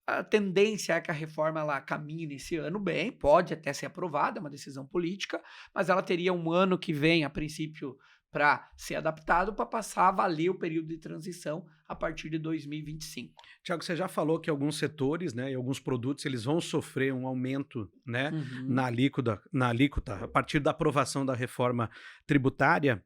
A tendência é que a reforma ela caminhe nesse ano bem, pode até ser aprovada, é uma decisão política, mas ela teria um ano que vem, a princípio, para ser adaptado, para passar a valer o período de transição a partir de 2025. Tiago, você já falou que alguns setores, né, e alguns produtos, eles vão sofrer um aumento, né, na alíquota a partir da aprovação da reforma tributária.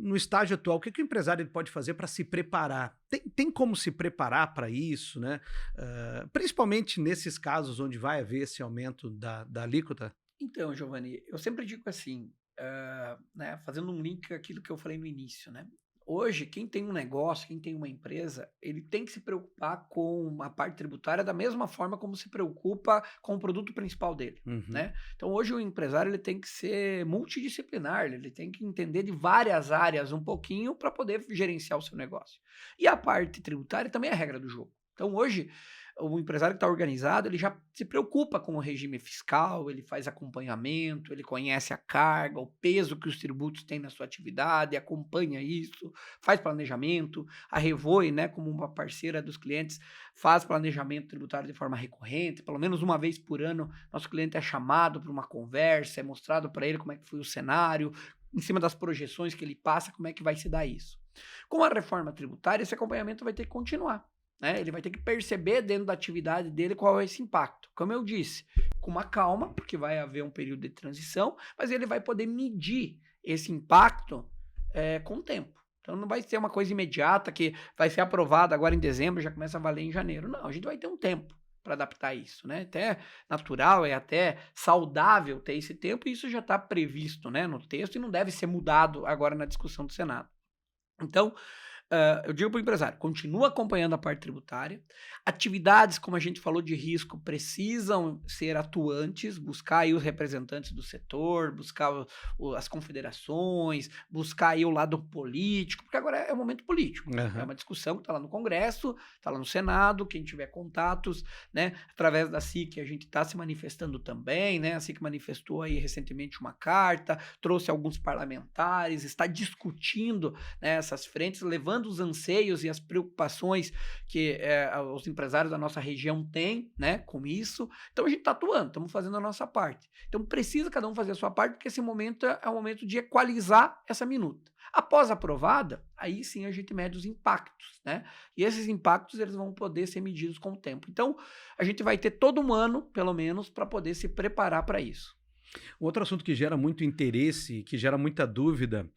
No estágio atual, o que o empresário ele pode fazer para se preparar? Tem como se preparar para isso, né? Principalmente nesses casos onde vai haver esse aumento da alíquota? Então, Giovanni, eu sempre digo assim, né, fazendo um link com aquilo que eu falei no início, né? Hoje, quem tem um negócio, quem tem uma empresa, ele tem que se preocupar com a parte tributária da mesma forma como se preocupa com o produto principal dele, né? Então, hoje o empresário ele tem que ser multidisciplinar, ele tem que entender de várias áreas um pouquinho para poder gerenciar o seu negócio. E a parte tributária também é a regra do jogo. Então, hoje, o empresário que está organizado, ele já se preocupa com o regime fiscal, ele faz acompanhamento, ele conhece a carga, o peso que os tributos têm na sua atividade, acompanha isso, faz planejamento. A Revoe, né, como uma parceira dos clientes, faz planejamento tributário de forma recorrente, pelo menos uma vez por ano, nosso cliente é chamado para uma conversa, é mostrado para ele como é que foi o cenário, em cima das projeções que ele passa, como é que vai se dar isso. Com a reforma tributária, esse acompanhamento vai ter que continuar. Né? Ele vai ter que perceber dentro da atividade dele qual é esse impacto. Como eu disse, com uma calma, porque vai haver um período de transição, mas ele vai poder medir esse impacto com o tempo. Então não vai ser uma coisa imediata que vai ser aprovada agora em dezembro e já começa a valer em janeiro. Não, a gente vai ter um tempo para adaptar isso, né? Até natural, é até saudável ter esse tempo e isso já está previsto, né, no texto e não deve ser mudado agora na discussão do Senado. Então, eu digo para o empresário, continua acompanhando a parte tributária. Atividades, como a gente falou, de risco, precisam ser atuantes, buscar aí os representantes do setor, buscar as confederações, buscar aí o lado político, porque agora é um momento político. É uma discussão que está lá no Congresso, está lá no Senado, quem tiver contatos, né, através da SIC a gente está se manifestando também, né, a SIC manifestou aí recentemente uma carta, trouxe alguns parlamentares, está discutindo, né, essas frentes, levando os anseios e as preocupações que os empresários da nossa região têm, né, com isso. Então a gente está atuando, estamos fazendo a nossa parte. Então precisa cada um fazer a sua parte, porque esse momento é o momento de equalizar essa minuta. Após aprovada, aí sim a gente mede os impactos, né? E esses impactos eles vão poder ser medidos com o tempo. Então a gente vai ter todo um ano, pelo menos, para poder se preparar para isso. Outro assunto que gera muito interesse, que gera muita dúvida,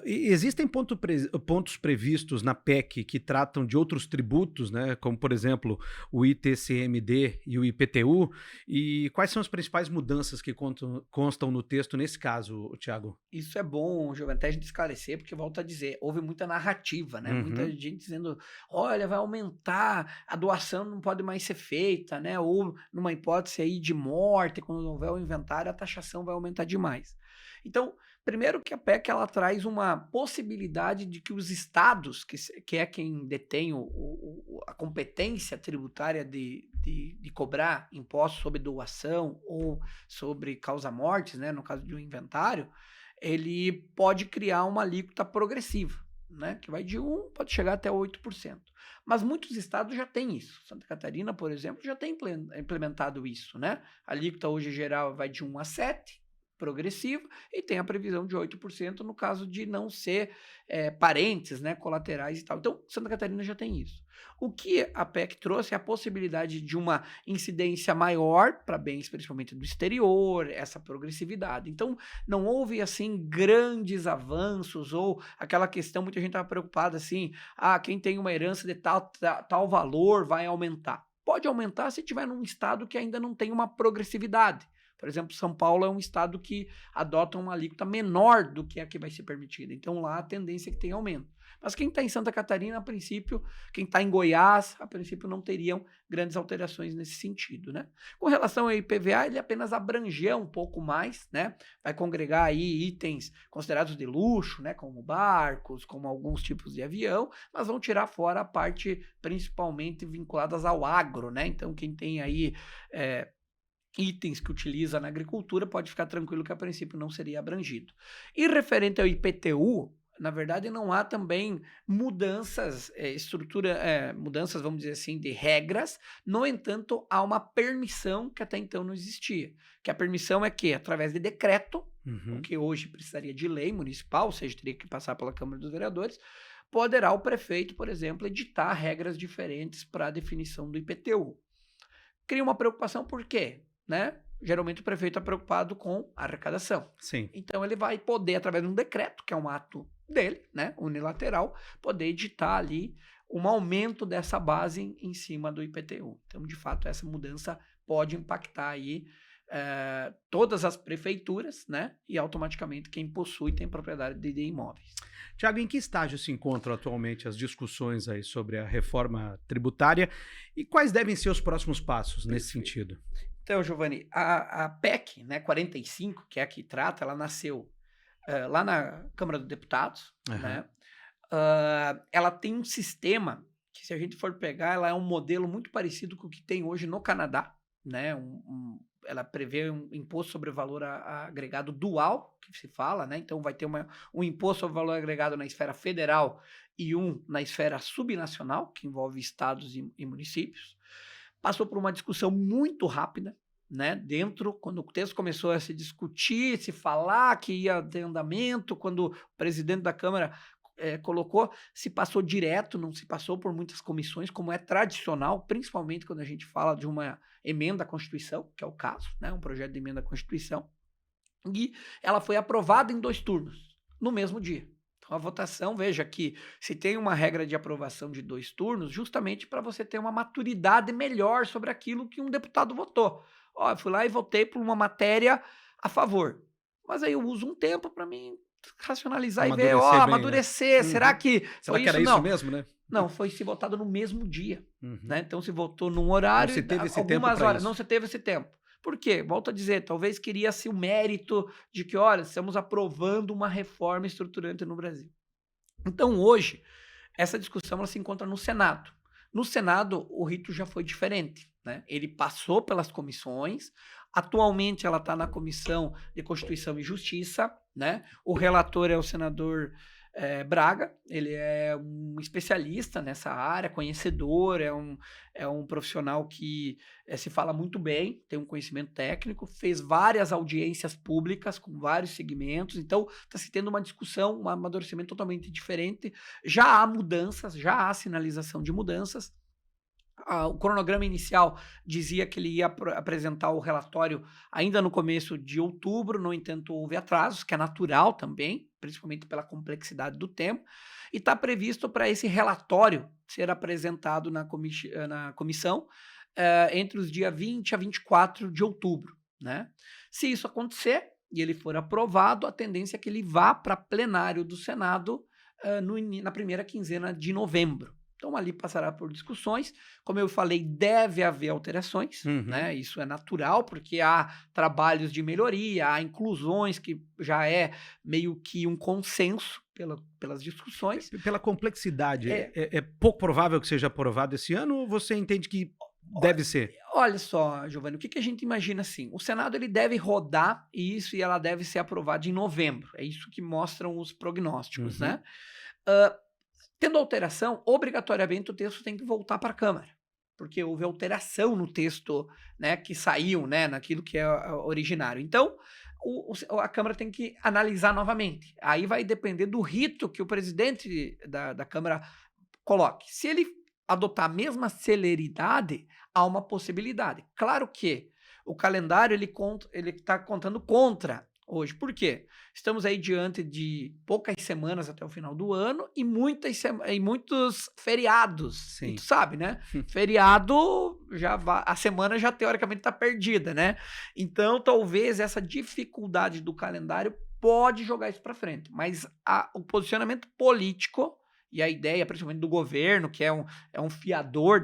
existem pontos previstos na PEC que tratam de outros tributos, né, como, por exemplo, o ITCMD e o IPTU, e quais são as principais mudanças que constam no texto nesse caso, Tiago? Isso é bom, Giovanni, até a gente esclarecer, porque volto a dizer, houve muita narrativa, né? Muita gente dizendo, olha, vai aumentar, a doação não pode mais ser feita, né? Ou numa hipótese aí de morte, quando houver o inventário, a taxação vai aumentar demais. Então, primeiro que a PEC ela traz uma possibilidade de que os estados, que é quem detém a competência tributária de cobrar impostos sobre doação ou sobre causa-mortes, né, no caso de um inventário, ele pode criar uma alíquota progressiva, né, que vai de 1%, pode chegar até 8%. Mas muitos estados já têm isso. Santa Catarina, por exemplo, já tem implementado isso, né? A alíquota hoje geral vai de 1 a 7%, progressiva, e tem a previsão de 8% no caso de não ser parentes, né, colaterais e tal. Então, Santa Catarina já tem isso. O que a PEC trouxe é a possibilidade de uma incidência maior para bens, principalmente do exterior, essa progressividade. Então, não houve, assim, grandes avanços ou aquela questão, muita gente estava preocupada, assim, quem tem uma herança de tal valor vai aumentar. Pode aumentar se tiver num estado que ainda não tem uma progressividade. Por exemplo, São Paulo é um estado que adota uma alíquota menor do que a que vai ser permitida. Então, lá a tendência é que tenha aumento. Mas quem está em Santa Catarina, a princípio, quem está em Goiás, a princípio não teriam grandes alterações nesse sentido, né? Com relação ao IPVA, ele apenas abrangeu um pouco mais, né? Vai congregar aí itens considerados de luxo, né? Como barcos, como alguns tipos de avião, mas vão tirar fora a parte principalmente vinculadas ao agro, né? Então, quem tem aí itens que utiliza na agricultura, pode ficar tranquilo que a princípio não seria abrangido. E referente ao IPTU, na verdade, não há também mudanças, mudanças, vamos dizer assim, de regras. No entanto, há uma permissão que até então não existia. Que a permissão é que, através de decreto, o que hoje precisaria de lei municipal, ou seja, teria que passar pela Câmara dos Vereadores, poderá o prefeito, por exemplo, editar regras diferentes para a definição do IPTU. Cria uma preocupação por quê? Né? Geralmente o prefeito está preocupado com a arrecadação. Sim. Então ele vai poder, através de um decreto, que é um ato dele, né, unilateral, poder editar ali um aumento dessa base em cima do IPTU. Então, de fato, essa mudança pode impactar aí todas as prefeituras, né, e automaticamente quem possui tem propriedade de imóveis. Tiago, em que estágio se encontram atualmente as discussões aí sobre a reforma tributária e quais devem ser os próximos passos nesse sentido? Então, Giovanni, a PEC, né, 45, que é a que trata, ela nasceu lá na Câmara dos Deputados, né? Ela tem um sistema que, se a gente for pegar, ela é um modelo muito parecido com o que tem hoje no Canadá, né? Ela prevê um imposto sobre valor agregado dual, que se fala, né? Então vai ter um imposto sobre valor agregado na esfera federal e um na esfera subnacional, que envolve estados e municípios. Passou por uma discussão muito rápida, né? Quando o texto começou a se discutir, se falar que ia ter andamento, quando o presidente da Câmara colocou, se passou direto, não se passou por muitas comissões, como é tradicional, principalmente quando a gente fala de uma emenda à Constituição, que é o caso, né? Um projeto de emenda à Constituição. E ela foi aprovada em 2 turnos, no mesmo dia. Então, a votação, veja que se tem uma regra de aprovação de 2 turnos, justamente para você ter uma maturidade melhor sobre aquilo que um deputado votou. Ó, eu fui lá e votei por uma matéria a favor. Mas aí eu uso um tempo para mim racionalizar e ver, amadurecer. Será que Será que era isso mesmo, né? Não, foi se votado no mesmo dia. Né? Então se votou num horário, não se teve esse algumas tempo horas, isso. não se teve esse tempo. Por quê? Volto a dizer, talvez queria-se o mérito de que, olha, estamos aprovando uma reforma estruturante no Brasil. Então, hoje, essa discussão ela se encontra no Senado. No Senado, o rito já foi diferente, né? Ele passou pelas comissões, atualmente ela está na Comissão de Constituição e Justiça, né? O relator é o senador Braga, ele é um especialista nessa área, conhecedor, é um profissional que se fala muito bem, tem um conhecimento técnico, fez várias audiências públicas com vários segmentos, então está se tendo uma discussão, um amadurecimento totalmente diferente. Já há mudanças, já há sinalização de mudanças. O cronograma inicial dizia que ele ia apresentar o relatório ainda no começo de outubro, no entanto houve atrasos, que é natural também, principalmente pela complexidade do tema, e está previsto para esse relatório ser apresentado na comissão entre os dias 20 a 24 de outubro. Né? Se isso acontecer e ele for aprovado, a tendência é que ele vá para plenário do Senado na primeira quinzena de novembro. Então, ali passará por discussões. Como eu falei, deve haver alterações, né? Isso é natural, porque há trabalhos de melhoria, há inclusões que já é meio que um consenso pelas discussões. Pela complexidade, é pouco provável que seja aprovado esse ano ou você entende que deve ser? Olha só, Giovanni, o que a gente imagina assim? O Senado ele deve rodar e ela deve ser aprovada em novembro. É isso que mostram os prognósticos, né? Tendo alteração, obrigatoriamente o texto tem que voltar para a Câmara, porque houve alteração no texto, né, que saiu, né, naquilo que é originário. Então, a Câmara tem que analisar novamente. Aí vai depender do rito que o presidente da Câmara coloque. Se ele adotar a mesma celeridade, há uma possibilidade. Claro que o calendário ele está contando contra hoje. Por quê? Estamos aí diante de poucas semanas até o final do ano e muitos feriados. Sim. E tu sabe, né? Feriado, a semana já teoricamente está perdida, né? Então, talvez essa dificuldade do calendário pode jogar isso para frente. Mas o posicionamento político e a ideia, principalmente do governo, que é um fiador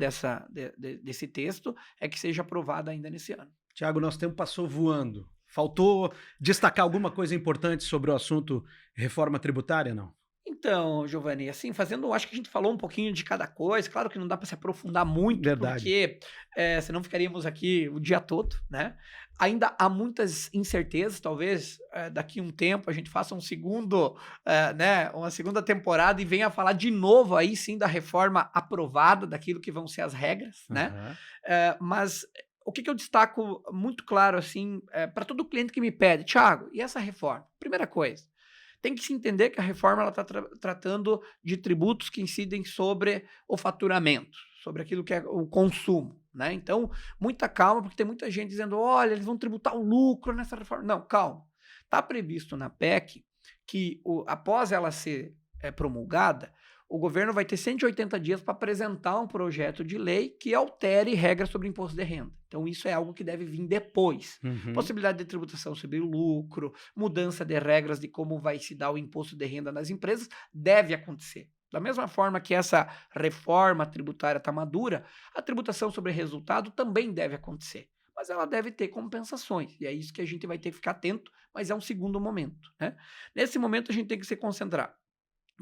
desse texto, é que seja aprovado ainda nesse ano. Tiago, nosso tempo passou voando. Faltou destacar alguma coisa importante sobre o assunto reforma tributária, não? Então, Giovanni, assim, acho que a gente falou um pouquinho de cada coisa, claro que não dá para se aprofundar muito, Verdade. porque senão ficaríamos aqui o dia todo, né? Ainda há muitas incertezas, talvez daqui a um tempo a gente faça né, uma segunda temporada e venha falar de novo aí sim da reforma aprovada, daquilo que vão ser as regras, né? Aham. Mas o que eu destaco muito claro, assim, para todo cliente que me pede, Thiago, e essa reforma? Primeira coisa, tem que se entender que a reforma está tratando de tributos que incidem sobre o faturamento, sobre aquilo que é o consumo, né? Então, muita calma, porque tem muita gente dizendo, olha, eles vão tributar o lucro nessa reforma. Não, calma. Está previsto na PEC que após ela ser promulgada, o governo vai ter 180 dias para apresentar um projeto de lei que altere regras sobre imposto de renda. Então, isso é algo que deve vir depois. Uhum. Possibilidade de tributação sobre o lucro, mudança de regras de como vai se dar o imposto de renda nas empresas, deve acontecer. Da mesma forma que essa reforma tributária está madura, a tributação sobre resultado também deve acontecer. Mas ela deve ter compensações, e é isso que a gente vai ter que ficar atento, mas é um segundo momento, né? Nesse momento, a gente tem que se concentrar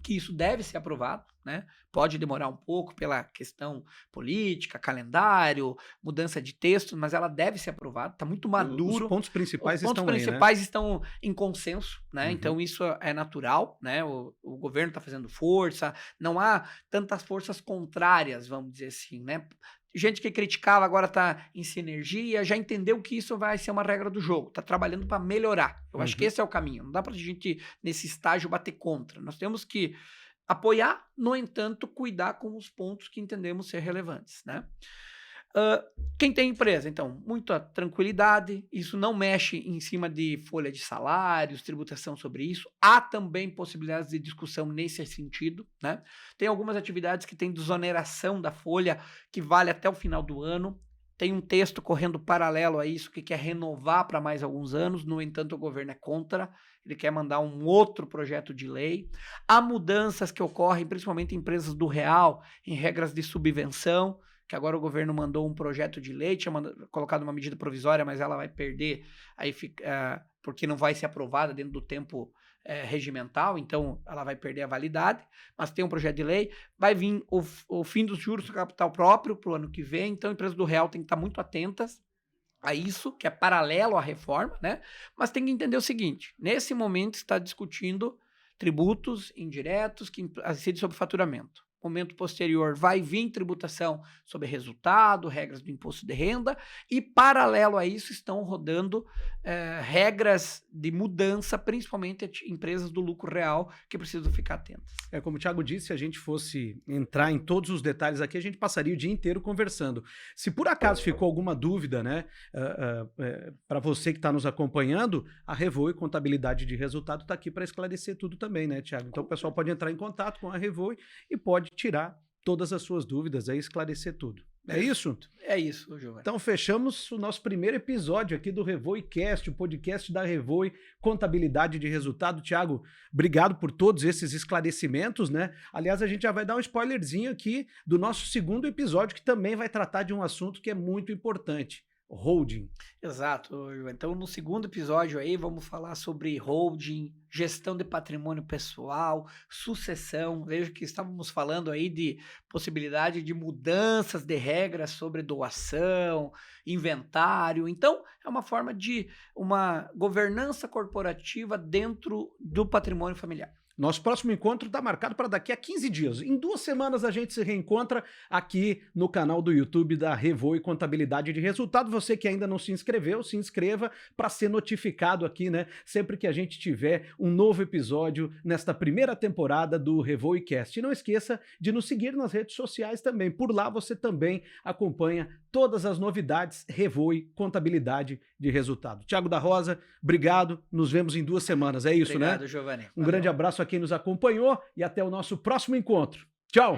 que isso deve ser aprovado, né? Pode demorar um pouco pela questão política, calendário, mudança de texto, mas ela deve ser aprovada, está muito maduro. Os pontos principais Os pontos estão principais aí, né? estão em consenso, né? Uhum. Então isso é natural, né? O governo está fazendo força, não há tantas forças contrárias, vamos dizer assim, né? Gente que criticava agora está em sinergia, já entendeu que isso vai ser uma regra do jogo, está trabalhando para melhorar. Eu acho que esse é o caminho. Não dá para a gente, nesse estágio, bater contra. Nós temos que apoiar, no entanto, cuidar com os pontos que entendemos ser relevantes, né? Quem tem empresa, então, muita tranquilidade, isso não mexe em cima de folha de salários, tributação sobre isso. Há também possibilidades de discussão nesse sentido, né? Tem algumas atividades que têm desoneração da folha que vale até o final do ano. Tem um texto correndo paralelo a isso que quer renovar para mais alguns anos, no entanto, o governo é contra, ele quer mandar um outro projeto de lei. Há mudanças que ocorrem, principalmente em empresas do real, em regras de subvenção, que agora o governo mandou um projeto de lei, tinha colocado uma medida provisória, mas ela vai perder, aí porque não vai ser aprovada dentro do tempo regimental, então ela vai perder a validade, mas tem um projeto de lei, vai vir o fim dos juros do capital próprio para o ano que vem, então empresas do real têm que estar muito atentas a isso, que é paralelo à reforma, né? Mas tem que entender o seguinte, nesse momento está discutindo tributos indiretos que incidem sobre faturamento. Momento posterior vai vir tributação sobre resultado, regras do imposto de renda, e paralelo a isso estão rodando regras de mudança, principalmente empresas do lucro real, que precisam ficar atentas. Como o Thiago disse, se a gente fosse entrar em todos os detalhes aqui, a gente passaria o dia inteiro conversando. Se por acaso ficou alguma dúvida, né, para você que está nos acompanhando, a Revoe Contabilidade de Resultado está aqui para esclarecer tudo também, né, Thiago? Então o pessoal pode entrar em contato com a Revoe e pode tirar todas as suas dúvidas e esclarecer tudo. É isso? É isso, Giovanni. Então fechamos o nosso primeiro episódio aqui do RevoeCast, o podcast da Revoe Contabilidade de Resultado. Thiago, obrigado por todos esses esclarecimentos, né? Aliás, a gente já vai dar um spoilerzinho aqui do nosso segundo episódio, que também vai tratar de um assunto que é muito importante. Holding. Exato. Então, no segundo episódio aí, vamos falar sobre holding, gestão de patrimônio pessoal, sucessão. Veja que estávamos falando aí de possibilidade de mudanças de regras sobre doação, inventário. Então, é uma forma de uma governança corporativa dentro do patrimônio familiar. Nosso próximo encontro está marcado para daqui a 15 dias. Em 2 semanas a gente se reencontra aqui no canal do YouTube da Revoe Contabilidade de Resultado. Você que ainda não se inscreveu, se inscreva para ser notificado aqui, né? Sempre que a gente tiver um novo episódio nesta primeira temporada do RevoeCast. E não esqueça de nos seguir nas redes sociais também. Por lá você também acompanha todas as novidades Revoe Contabilidade de Resultado. Thiago da Rosa, obrigado. Nos vemos em 2 semanas. É isso, obrigado, né? Giovanni. Um grande abraço a quem nos acompanhou e até o nosso próximo encontro. Tchau!